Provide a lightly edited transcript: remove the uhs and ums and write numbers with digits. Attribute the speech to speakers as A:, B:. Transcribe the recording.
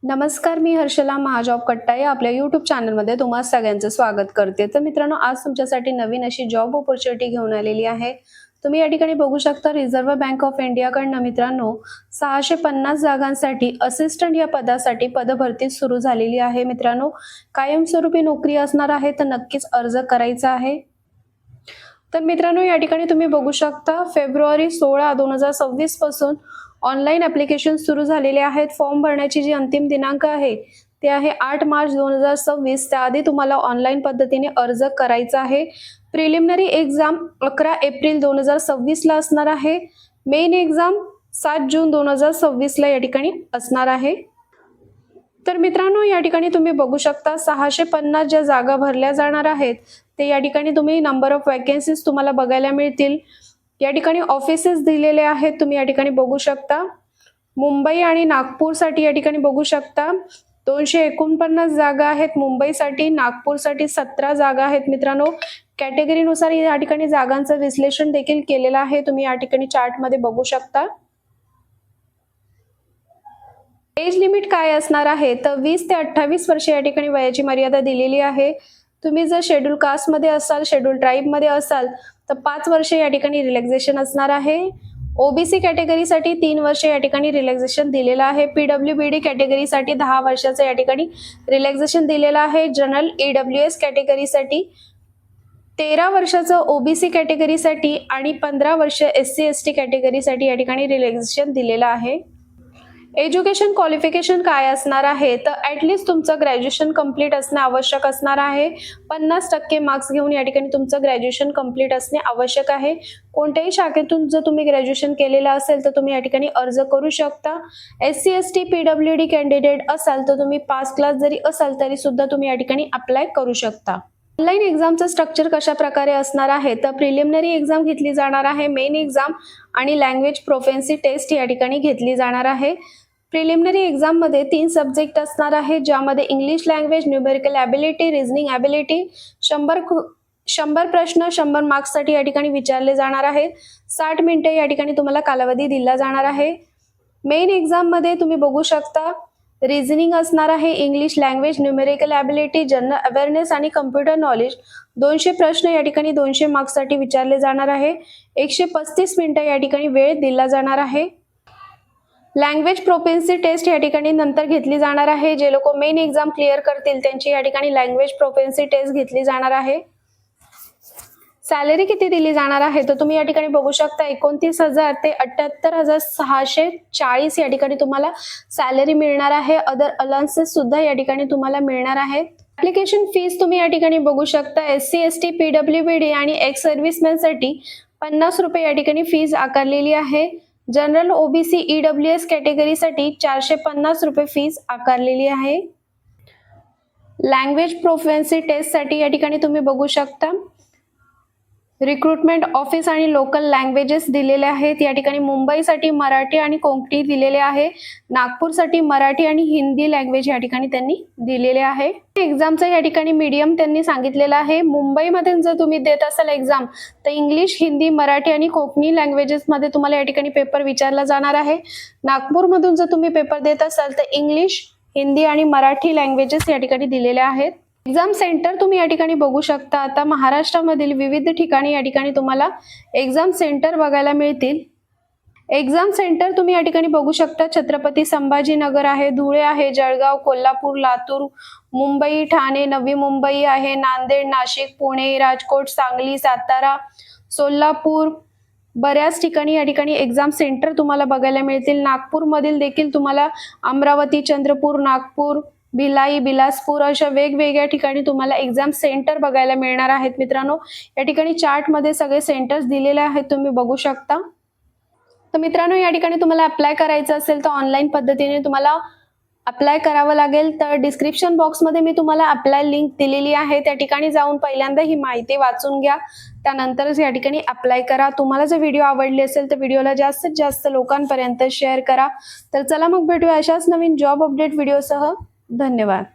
A: नमस्कार, मी हर्षला महाजॉब कट्टा या आपल्या यूट्यूब चॅनलमध्ये तुम्हा सगळ्यांचं स्वागत करते। तर मित्रांनो, आज तुमच्यासाठी नवीन अशी जॉब ऑपॉर्च्युनिटी घेऊन आलेली आहे। तुम्ही या ठिकाणी बघू शकता, रिझर्व्ह बँक ऑफ इंडिया कडनं मित्रांनो 650 जागांसाठी असिस्टंट या पदासाठी पदभरती सुरू झालेली आहे। मित्रांनो, कायमस्वरूपी नोकरी असणार आहे, तर नक्कीच अर्ज करायचा आहे। तर मित्रांनो, या ठिकाणी तुम्ही बघू शकता, फेब्रुवारी 16, 2026 पासून ऑनलाईन ऍप्लिकेशन सुरू झालेले आहेत। फॉर्म भरण्याची जी अंतिम दिनांक आहे ते आहे 8 मार्च 2026। त्याआधी तुम्हाला ऑनलाईन पद्धतीने अर्ज करायचा आहे। प्रिलिमिनरी एक्झाम 11 एप्रिल 2026 ला असणार आहे। मेन एक्झाम 7 जून 2026 ला या ठिकाणी असणार आहे। तर मित्रांनो, या ठिकाणी तुम्ही बघू शकता, 650 ज्या जागा भरल्या जाणार आहेत ते या ठिकाणी तुम्ही नंबर ऑफ वॅकन्सीज तुम्हाला बघायला मिळतील। या ठिकाणी ऑफिसेस दिलेले आहेत, तुम्ही या ठिकाणी बघू शकता। मुंबई आणि नागपूरसाठी या ठिकाणी बघू शकता 249 जागा आहेत मुंबईसाठी, नागपूरसाठी 17 जागा आहेत। मित्रांनो, कॅटेगरीनुसार या ठिकाणी जागांचं विश्लेषण देखील केलेलं आहे, तुम्ही या ठिकाणी चार्ट मध्ये बघू शकता। एज लिमिट काय असणार आहे, तर 20 ते 28 वर्ष या ठिकाणी वयाची मर्यादा दिलेली आहे। तुम्ही जर शेड्यूल कास्ट मध्ये असाल, शेड्यूल ट्राईब मध्ये असाल तर 5 वर्ष या ठिकाणी रिलॅक्सेशन असणार आहे। ओबीसी कॅटेगरीसाठी 3 वर्ष या ठिकाणी रिलॅक्सेशन दिलेलं आहे। पीडब्ल्यूबीडी कॅटेगरीसाठी 10 वर्षाचं या ठिकाणी रिलॅक्सेशन दिलेलं आहे। जनरल ईडब्ल्यूएस कॅटेगरीसाठी 13 वर्षाचं ओबीसी कॅटेगरीसाठी आणि 15 वर्ष एससी एसटी कॅटेगरीसाठी या ठिकाणी रिलॅक्सेशन दिलेलं आहे। एज्युकेशन क्वालिफिकेशन काय असणार आहे, तर ऍटलीस्ट तुमचं ग्रॅज्युएशन कंप्लीट असणे आवश्यक असणार आहे। 50% मार्क्स घेऊन या ठिकाणी तुमचं ग्रॅज्युएशन कंप्लीट असणे आवश्यक आहे। कोणत्याही शाखेतून जर तुम्ही ग्रॅज्युएशन केलेलं असेल तर तुम्ही या ठिकाणी अर्ज करू शकता। एससी एसटी पीडब्ल्यूडी कॅन्डिडेट असाल तर तुम्ही पास क्लास जरी असाल तरी सुद्धा तुम्ही या ठिकाणी अप्लाय करू शकता। ऑनलाईन एक्झामचं स्ट्रक्चर कशा प्रकारे असणार आहे, तर प्रिलिमिनरी एक्झाम घेतली जाणार आहे, मेन एक्झाम आणि लँग्वेज प्रोफिशियन्सी टेस्ट या ठिकाणी घेतली जाणार आहे। प्रिलिमिनरी एक्झाम मध्ये 3 सब्जेक्ट असणार आहे, ज्यामध्ये English language, numerical ability, reasoning ability 100 प्रश्न 100 मार्क्स साठी या ठिकाणी विचारले जाणार आहेत। 60 मिनिटे या ठिकाणी तुम्हाला कालावधी दिला जाणार आहे। मेन एक्झाम मध्ये तुम्ही बघू शकता, रिझनिंग असणार आहे, English language, numerical ability, general awareness आणि कम्प्युटर नॉलेज 200 प्रश्न या ठिकाणी 200 मार्क्स साठी विचारले जाणार आहे। 135 मिनिटं या ठिकाणी वेळ दिला जाणार आहे। लँग्वेज प्रोफिशियन्सी टेस्ट या ठिकाणी नंतर घेतली जाणार आहे। जे लोक मेन एक्झाम क्लिअर करतील त्यांची या ठिकाणी लँग्वेज प्रोफिशियन्सी टेस्ट घेतली जाणार आहे। सॅलरी किती दिली जाणार आहे, तर तुम्ही या ठिकाणी बघू शकता 29,000 ते 78,640 या ठिकाणी तुम्हाला सॅलरी मिळणार आहे। अदर अलाउन्सेस सुद्धा या ठिकाणी तुम्हाला मिळणार आहेत। ऍप्लिकेशन फीस तुम्ही या ठिकाणी बघू शकता, एससी एसटी पीडब्ल्यूबीडी आणि एक्स सर्व्हिसमॅन साठी 50 रुपये या ठिकाणी फीस आकारलेली आहे। जनरल ओबीसी ईडब्ल्यूएस कॅटेगरीसाठी 450 रुपये फीस आकारलेली आहे। लँग्वेज प्रोफिशियन्सी टेस्ट साठी या ठिकाणी तुम्ही बघू शकता, रिक्रुटमेंट ऑफिस आणि लोकल लँग्वेजेस दिलेले आहेत। या ठिकाणी मुंबईसाठी मराठी आणि कोंकणी दिलेले आहे, नागपूरसाठी मराठी आणि हिंदी लँग्वेज या ठिकाणी त्यांनी दिलेले आहे। एक्झामचं या ठिकाणी मीडियम त्यांनी सांगितलेलं आहे। मुंबईमध्ये जर तुम्ही देत असाल एक्झाम तर इंग्लिश, हिंदी, मराठी आणि कोकणी लँग्वेजेस मध्ये तुम्हाला या ठिकाणी पेपर विचारला जाणार आहे। नागपूरमधून जर तुम्ही पेपर देत असाल तर इंग्लिश, हिंदी आणि मराठी लँग्वेजेस या ठिकाणी दिलेले आहेत। एक्झाम सेंटर तुम्ही या ठिकाणी बघू शकता, आता महाराष्ट्रामधील विविध ठिकाणी या ठिकाणी तुम्हाला एक्झाम सेंटर बघायला मिळतील। एक्झाम सेंटर तुम्ही या ठिकाणी बघू शकता, छत्रपती संभाजीनगर आहे, धुळे आहे, जळगाव, कोल्हापूर, लातूर, मुंबई, ठाणे, नवी मुंबई आहे, नांदेड, नाशिक, पुणे, राजकोट, सांगली, सातारा, सोलापूर, बऱ्याच ठिकाणी या ठिकाणी एक्झाम सेंटर तुम्हाला बघायला मिळतील। नागपूरमधील देखील तुम्हाला अमरावती, चंद्रपूर, नागपूर, भिलाई, बिलासपूर अशा वेगवेगळ्या ठिकाणी तुम्हाला एक्झाम सेंटर बघायला मिळणार आहेत। मित्रांनो, या ठिकाणी चार्ट मध्ये सगळे सेंटर्स दिलेले आहेत, तुम्ही बघू शकता। तर मित्रांनो, या ठिकाणी तुम्हाला अप्लाय करायचं असेल तर ऑनलाईन पद्धतीने तुम्हाला अप्लाय करावं लागेल। तर डिस्क्रिप्शन बॉक्समध्ये मी तुम्हाला अप्लाय लिंक दिलेली आहे, त्या ठिकाणी जाऊन पहिल्यांदा ही माहिती वाचून घ्या, त्यानंतरच या ठिकाणी अप्लाय करा। तुम्हाला जर व्हिडिओ आवडली असेल तर व्हिडिओला जास्तीत जास्त लोकांपर्यंत शेअर करा। तर चला मग भेटूया अशाच नवीन जॉब अपडेट व्हिडिओसह। धन्यवाद।